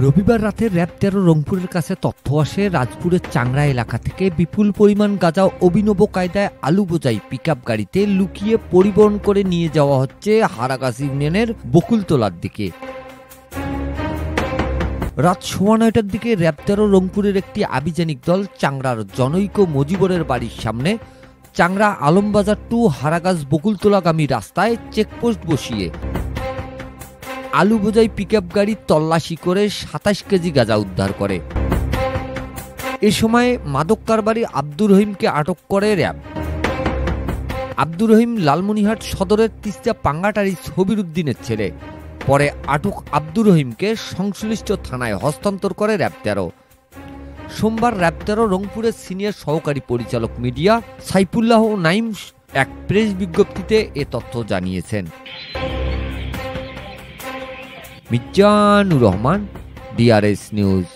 রবিবার রাতে র্যাব ১৩ রংপুরের কাছে তথ্য আসে রাজপুরের চাংড়া এলাকা থেকে বিপুল পরিমাণ গাঁজা অভিনব কায়দায় আলু বোঝাই পিকআপ গাড়িতে লুকিয়ে পরিবহন করে নিয়ে যাওয়া হচ্ছে হারাগাছ ইউনিয়নের বকুলতলার দিকে। রাত ৯:৩০টার দিকে র্যাব ১৩ রংপুরের একটি আভিযানিক দল চাংড়ার জনৈক মজিবরের বাড়ির সামনে চাংড়া আলমবাজার টু হারাগাছ বকুলতলাগামী রাস্তায় চেকপোস্ট বসিয়ে আলু বোঝাই পিকআপ গাড়ি তল্লাশি করে ২৭ কেজি গাঁজা উদ্ধার করে। এ সময় মাদক কারবারি আব্দুর রহিমকে আটক করে র্যাব। আব্দুর রহিম লালমনিরহাট সদরের তিস্তা পাঙ্গাটারি ছবির উদ্দিনের ছেলে। পরে আটক আব্দুর রহিমকে সংশ্লিষ্ট থানায় হস্তান্তর করে র্যাব ১৩। সোমবার র্যাব ১৩ রংপুরের সিনিয়র সহকারী পরিচালক মিডিয়া সাইফুল্লাহ নাইম এক প্রেস বিজ্ঞপ্তিতে এ তথ্য জানিয়েছেন। Mizanur Rahman, DRS news.